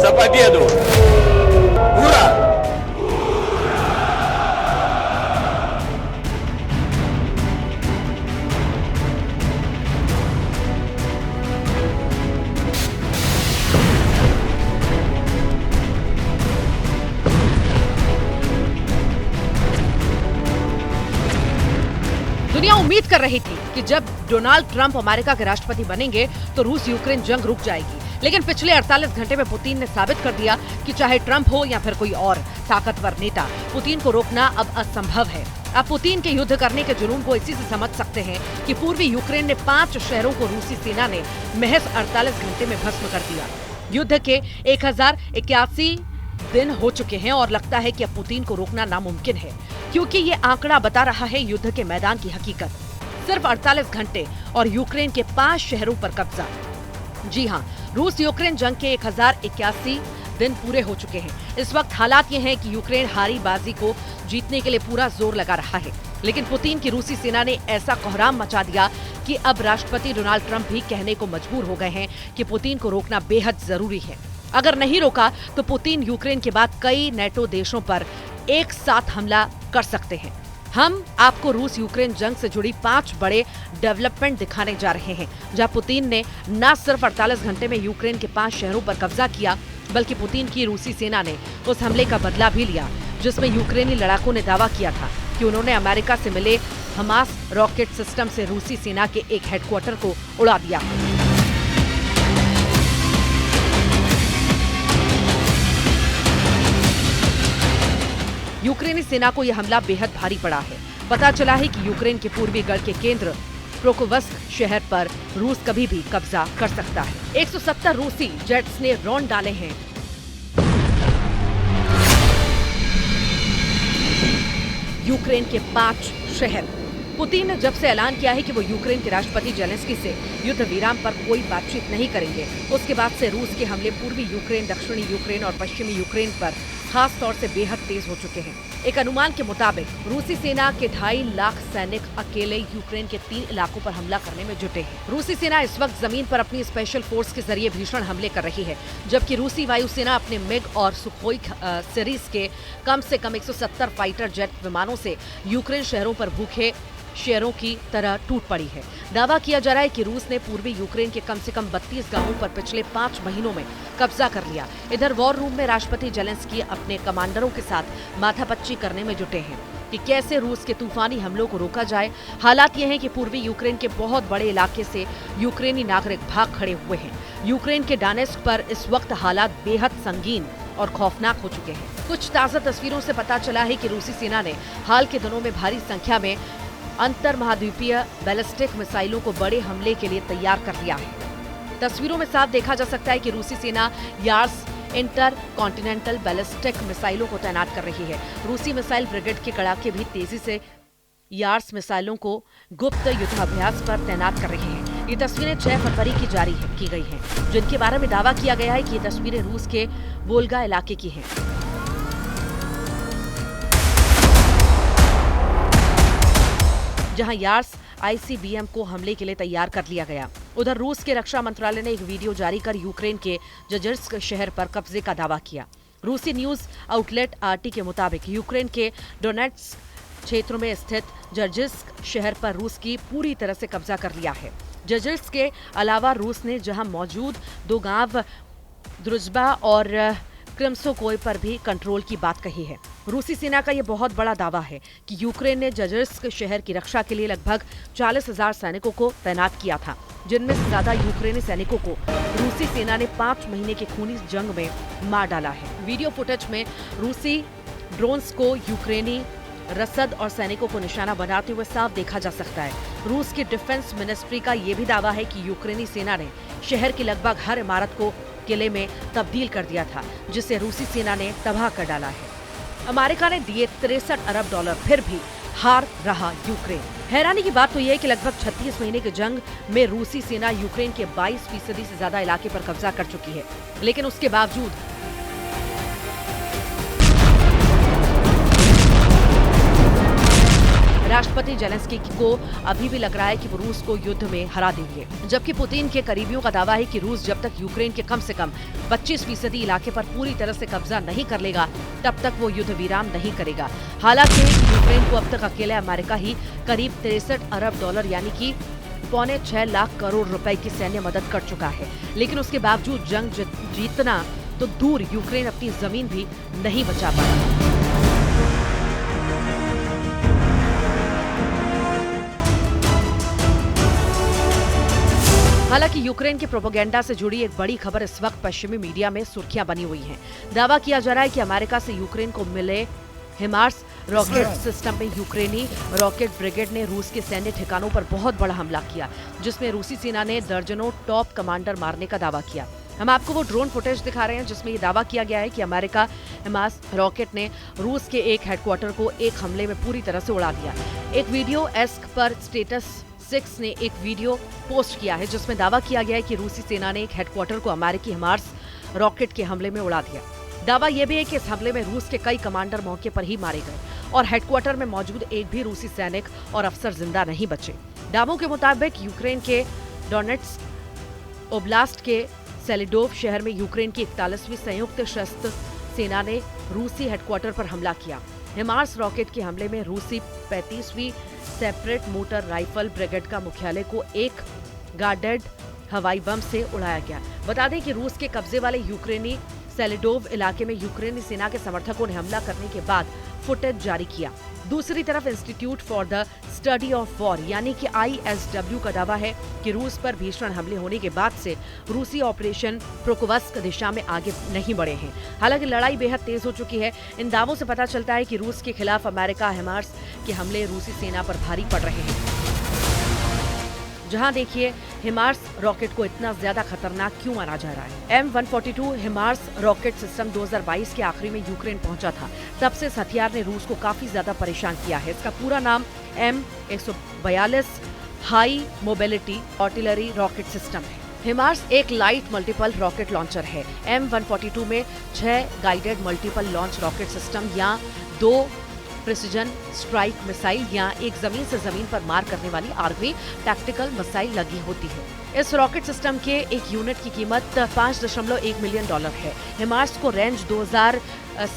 Zapadiedu! Hurra! दुनिया उम्मीद कर रही थी कि जब डोनाल्ड ट्रंप अमेरिका के राष्ट्रपति बनेंगे तो रूस यूक्रेन जंग रुक जाएगी, लेकिन पिछले 48 घंटे में पुतिन ने साबित कर दिया कि चाहे ट्रंप हो या फिर कोई और ताकतवर नेता, पुतिन को रोकना अब असंभव है। अब पुतिन के युद्ध करने के जुनून को इसी से समझ सकते हैं कि पूर्वी यूक्रेन ने 5 शहरों को रूसी सेना ने महज 48 घंटे में भस्म कर दिया। युद्ध के 1081 दिन हो चुके हैं और लगता है कि अब पुतिन को रोकना नामुमकिन है, क्योंकि ये आंकड़ा बता रहा है युद्ध के मैदान की हकीकत। सिर्फ 48 घंटे और यूक्रेन के 5 शहरों पर कब्जा। जी हाँ, रूस यूक्रेन जंग के 1081 दिन पूरे हो चुके हैं। इस वक्त हालात ये हैं कि यूक्रेन हारी बाजी को जीतने के लिए पूरा जोर लगा रहा है, लेकिन पुतिन की रूसी सेना ने ऐसा कोहराम मचा दिया कि अब राष्ट्रपति डोनाल्ड ट्रंप भी कहने को मजबूर हो गए हैं कि पुतिन को रोकना बेहद जरूरी है। अगर नहीं रोका तो पुतिन यूक्रेन के बाद कई नेटो देशों पर एक साथ हमला कर सकते हैं। हम आपको रूस यूक्रेन जंग से जुड़ी 5 बड़े डेवलपमेंट दिखाने जा रहे हैं, जहां पुतिन ने न सिर्फ 48 घंटे में यूक्रेन के 5 शहरों पर कब्जा किया, बल्कि पुतिन की रूसी सेना ने उस हमले का बदला भी लिया, जिसमें यूक्रेनी लड़ाकों ने दावा किया था कि उन्होंने अमेरिका से मिले हमास रॉकेट सिस्टम से रूसी सेना के एक हेडक्वार्टर को उड़ा दिया। यूक्रेनी सेना को यह हमला बेहद भारी पड़ा है। पता चला है कि यूक्रेन के पूर्वी गढ़ के केंद्र प्रोकोवस्क शहर पर रूस कभी भी कब्जा कर सकता है। 170 रूसी जेट्स ने रौंद डाले हैं यूक्रेन के 5 शहर। पुतिन ने जब से ऐलान किया है कि वो यूक्रेन के राष्ट्रपति जेलेंस्की से युद्ध विराम पर कोई बातचीत नहीं करेंगे, उसके बाद से रूस के हमले पूर्वी यूक्रेन, दक्षिणी यूक्रेन और पश्चिमी यूक्रेन पर खास तौर से बेहद तेज हो चुके हैं। एक अनुमान के मुताबिक रूसी सेना के 2.5 लाख सैनिक अकेले यूक्रेन के 3 इलाकों पर हमला करने में जुटे हैं। रूसी सेना इस वक्त जमीन पर अपनी स्पेशल फोर्स के जरिए भीषण हमले कर रही है, जबकि रूसी वायुसेना अपने मिग और सुखोई सीरीज के कम से कम 170 फाइटर जेट विमानों से यूक्रेन शहरों पर भूखे शेरों की तरह टूट पड़ी है। दावा किया जा रहा है कि रूस ने पूर्वी यूक्रेन के कम से कम 32 गांवों पर पिछले 5 महीनों में कब्जा कर लिया। इधर वॉर रूम में राष्ट्रपति जेलेंस्की अपने कमांडरों के साथ माथापच्ची करने में जुटे हैं कि कैसे रूस के तूफानी हमलों को रोका जाए। हालात ये हैं कि पूर्वी यूक्रेन के बहुत बड़े इलाके से यूक्रेनी नागरिक भाग खड़े हुए हैं। यूक्रेन के डोनेट्स्क पर इस वक्त हालात बेहद संगीन और खौफनाक हो चुके हैं। कुछ ताज़ा तस्वीरों से पता चला है कि रूसी सेना ने हाल के दिनों में भारी संख्या में अंतर महाद्वीपीय बैलिस्टिक मिसाइलों को बड़े हमले के लिए तैयार कर लिया है। तस्वीरों में साफ देखा जा सकता है कि रूसी सेना यार्स इंटर कॉन्टिनेंटल बैलिस्टिक मिसाइलों को तैनात कर रही है। रूसी मिसाइल ब्रिगेड के कड़ाके भी तेजी से यार्स मिसाइलों को गुप्त युद्धाभ्यास पर तैनात कर रहे हैं। ये तस्वीरें 6 फरवरी की जारी की गई हैं, जिनके बारे में दावा किया गया है कि ये तस्वीरें रूस के वोल्गा इलाके की हैं। जहां यार्स आईसीबीएम को हमले के लिए तैयार कर लिया गया। उधर रूस के रक्षा मंत्रालय ने एक वीडियो जारी कर यूक्रेन के जजर्स्क शहर पर कब्जे का दावा किया। रूसी न्यूज आउटलेट आरटी के मुताबिक यूक्रेन के डोनेट्स्क क्षेत्रों में स्थित जजर्स्क शहर पर रूस की पूरी तरह से कब्जा कर लिया है। जजर्स्क के अलावा रूस ने जहां मौजूद 2 गांव द्रुजबा और क्रिम्सोकोय पर भी कंट्रोल की बात कही है। रूसी सेना का यह बहुत बड़ा दावा है कि यूक्रेन ने जजर्स्क शहर की रक्षा के लिए लगभग 40,000 सैनिकों को तैनात किया था, जिनमें से ज्यादा यूक्रेनी सैनिकों को रूसी सेना ने 5 महीने की खूनी जंग में मार डाला है। वीडियो फुटेज में रूसी ड्रोन्स को यूक्रेनी रसद और सैनिकों को निशाना बनाते हुए साफ देखा जा सकता है। रूस की डिफेंस मिनिस्ट्री का यह भी दावा है कि यूक्रेनी सेना ने शहर की लगभग हर इमारत को किले में तब्दील कर दिया था, जिसे रूसी सेना ने तबाह कर डाला है। अमेरिका ने दिए $63 अरब, फिर भी हार रहा यूक्रेन। हैरानी की बात तो यह है कि लगभग 36 महीने की जंग में रूसी सेना यूक्रेन के 22% से ज्यादा इलाके पर कब्जा कर चुकी है, लेकिन उसके बावजूद राष्ट्रपति जेलेंस्की को अभी भी लग रहा है कि वो रूस को युद्ध में हरा देंगे, जबकि पुतिन के करीबियों का दावा है कि रूस जब तक यूक्रेन के कम से कम 25% इलाके पर पूरी तरह से कब्जा नहीं कर लेगा, तब तक वो युद्ध विराम नहीं करेगा। हालांकि यूक्रेन को अब तक अकेले अमेरिका ही करीब 63 अरब डॉलर यानी कि 5.25 लाख करोड़ रुपए की सैन्य मदद कर चुका है, लेकिन उसके बावजूद जंग जीतना तो दूर, यूक्रेन अपनी जमीन भी नहीं बचा पाया। हालांकि यूक्रेन के प्रोपेगेंडा से जुड़ी एक बड़ी खबर इस वक्त पश्चिमी मीडिया में सुर्खियां बनी हुई हैं। दावा किया जा रहा है कि अमेरिका से यूक्रेन को मिले हिमार्स रॉकेट सिस्टम में यूक्रेनी रॉकेट ब्रिगेड ने रूस के सैन्य ठिकानों पर बहुत बड़ा हमला किया, जिसमें रूसी सेना ने दर्जनों टॉप कमांडर मारने का दावा किया। हम आपको वो ड्रोन फुटेज दिखा रहे हैं जिसमें ये दावा किया गया है कि अमेरिका हिमार्स रॉकेट ने रूस के एक हेडक्वार्टर को एक हमले में पूरी तरह से उड़ा दिया। एक वीडियो एस्क पर स्टेटस 6 ने एक वीडियो पोस्ट किया है जिसमें दावा किया गया है कि रूसी सेना ने एक हेडक्वार्टर को अमेरिकी हिमार्स रॉकेट के हमले में उड़ा दिया। दावा यह भी है कि इस हमले में रूस के कई कमांडर मौके पर ही मारे गए और हेडक्वार्टर में मौजूद एक भी रूसी सैनिक और अफसर जिंदा नहीं बचे। दावों के मुताबिक यूक्रेन के डोनेट्स्क ओब्लास्ट के सेलिडोव शहर में यूक्रेन की 41वीं संयुक्त सशस्त्र सेना ने रूसी हेडक्वार्टर पर हमला किया। हिमार्स रॉकेट के हमले में रूसी 35वीं सेपरेट मोटर राइफल ब्रिगेड का मुख्यालय को एक गार्डेड हवाई बम से उड़ाया गया। बता दें कि रूस के कब्जे वाले यूक्रेनी सेलिडोव इलाके में यूक्रेनी सेना के समर्थकों ने हमला करने के बाद फुटेज जारी किया। दूसरी तरफ institute for the study of war यानी कि ISW का दावा है कि रूस पर भीषण हमले होने के बाद से रूसी ऑपरेशन प्रोकोवस्क दिशा में आगे नहीं बढ़े हैं। हालांकि लड़ाई बेहद तेज हो चुकी है। इन दावों से पता चलता है कि रूस के खिलाफ अमेरिका हिमार्स के हमले रूसी सेना पर भारी पड़ रहे हैं। जहां देखिए हिमार्स रॉकेट को इतना ज्यादा खतरनाक क्यों माना जा रहा है। M142 हिमार्स रॉकेट सिस्टम 2022 के आखिरी में यूक्रेन पहुंचा था। तब से इस हथियार ने रूस को काफी ज्यादा परेशान किया है। इसका पूरा नाम M142 high mobility artillery rocket system है। हिमार्स एक लाइट मल्टीपल रॉकेट लॉन्चर है। M142 में 6 guided multiple launch rocket system या 2 प्रिसिजन स्ट्राइक मिसाइल या एक जमीन से जमीन पर मार करने वाली आर्मी टैक्टिकल मिसाइल लगी होती है। इस रॉकेट सिस्टम के एक यूनिट की कीमत 5.1 मिलियन डॉलर है। हिमार्स को रेंज 2000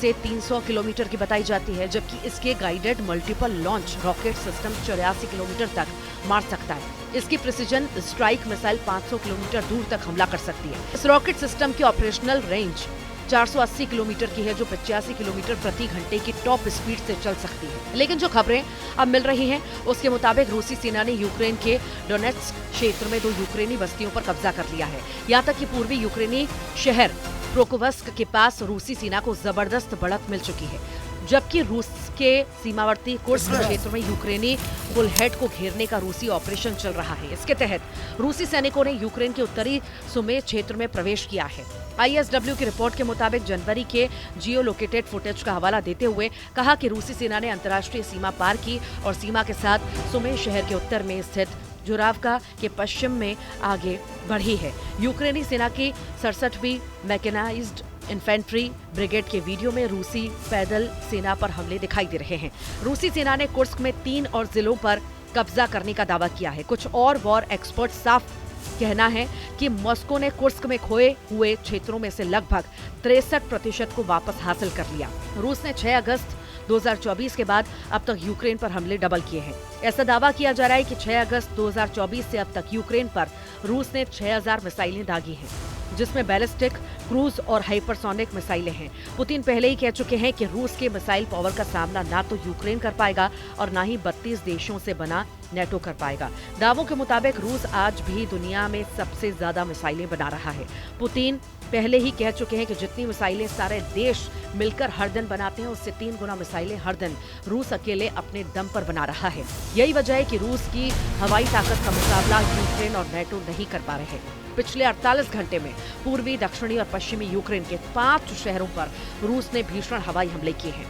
से 300 किलोमीटर की बताई जाती है, जबकि इसके guided multiple launch rocket system 84 kilometre तक मार सकता है। इसकी प्रिसिजन स्ट्राइक मिसाइल 500 किलोमीटर दूर तक हमला कर सकती है। इस रॉकेट सिस्टम की ऑपरेशनल रेंज 480 किलोमीटर की है, जो 85 किलोमीटर प्रति घंटे की टॉप स्पीड से चल सकती है। लेकिन जो खबरें अब मिल रही हैं, उसके मुताबिक रूसी सेना ने यूक्रेन के डोनेट्स्क क्षेत्र में 2 यूक्रेनी बस्तियों पर कब्जा कर लिया है। यहाँ तक कि पूर्वी यूक्रेनी शहर प्रोकोवस्क के पास रूसी सेना को जबरदस्त बढ़त मिल चुकी है, जबकि रूस के सीमावर्ती कुर्स्क क्षेत्र में यूक्रेनी बुलहेड को घेरने का रूसी ऑपरेशन चल रहा है। इसके तहत रूसी सैनिकों ने यूक्रेन के उत्तरी सुमे क्षेत्र में प्रवेश किया है। ISW की रिपोर्ट के मुताबिक जनवरी के जियो लोकेटेड फुटेज का हवाला देते हुए कहा कि रूसी सेना ने अंतर्राष्ट्रीय सीमा पार की और सीमा के साथ सुमे शहर के उत्तर में स्थित जुरावका के पश्चिम में आगे बढ़ी है। यूक्रेनी सेना की 67वीं मैकेनाइज्ड इन्फेंट्री ब्रिगेड के वीडियो में रूसी पैदल सेना पर हमले दिखाई दे रहे हैं। रूसी सेना ने कुर्स्क में 3 और जिलों पर कब्जा करने का दावा किया है। कुछ और वॉर एक्सपर्ट साफ कहना है कि मॉस्को ने कुर्स्क में खोए हुए क्षेत्रों में से लगभग 63% को वापस हासिल कर लिया। रूस ने 6 अगस्त 2024 के बाद अब तक यूक्रेन पर हमले डबल किए हैं। ऐसा दावा किया जा रहा है कि 6 अगस्त 2024 से अब तक यूक्रेन पर रूस ने 6000 मिसाइलें दागी हैं, जिसमें बैलिस्टिक, क्रूज और हाइपरसोनिक मिसाइलें हैं। पुतिन पहले ही कह चुके हैं कि रूस के मिसाइल पावर का सामना ना तो यूक्रेन कर पाएगा और ना ही 32 देशों से बना नेटो कर पाएगा। दावों के मुताबिक रूस आज भी दुनिया में सबसे ज्यादा मिसाइलें बना रहा है। पुतिन पहले ही कह चुके हैं कि जितनी मिसाइलें सारे देश मिलकर हर दिन बनाते हैं, उससे 3 गुना मिसाइलें हर दिन रूस अकेले अपने दम पर बना रहा है। यही वजह है कि रूस की हवाई ताकत का मुकाबला यूक्रेन और नेटो नहीं कर पा रहे। पिछले 48 घंटे में पूर्वी, दक्षिणी और पश्चिमी यूक्रेन के 5 शहरों पर रूस ने भीषण हवाई हमले किए हैं।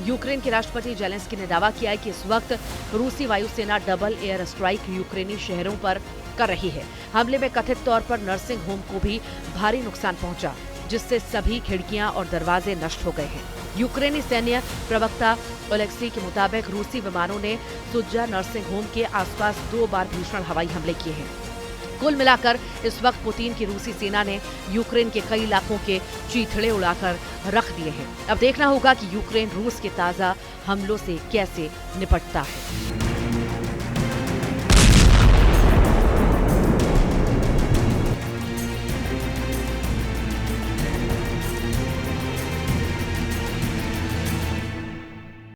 यूक्रेन के राष्ट्रपति जेलेंस्की ने दावा किया है कि इस वक्त रूसी वायुसेना डबल एयर स्ट्राइक यूक्रेनी शहरों पर कर रही है। हमले में कथित तौर पर नर्सिंग होम को भी भारी नुकसान पहुंचा, जिससे सभी खिड़कियां और दरवाजे नष्ट हो गए हैं। यूक्रेनी सैन्य प्रवक्ता ओलेक्सी के मुताबिक रूसी विमानों ने सुज्जा नर्सिंग होम के आसपास 2 बार भीषण हवाई हमले किए हैं। कुल मिलाकर इस वक्त पुतिन की रूसी सेना ने यूक्रेन के कई इलाकों के चीथड़े उड़ाकर रख दिए हैं। अब देखना होगा कि यूक्रेन रूस के ताजा हमलों से कैसे निपटता है।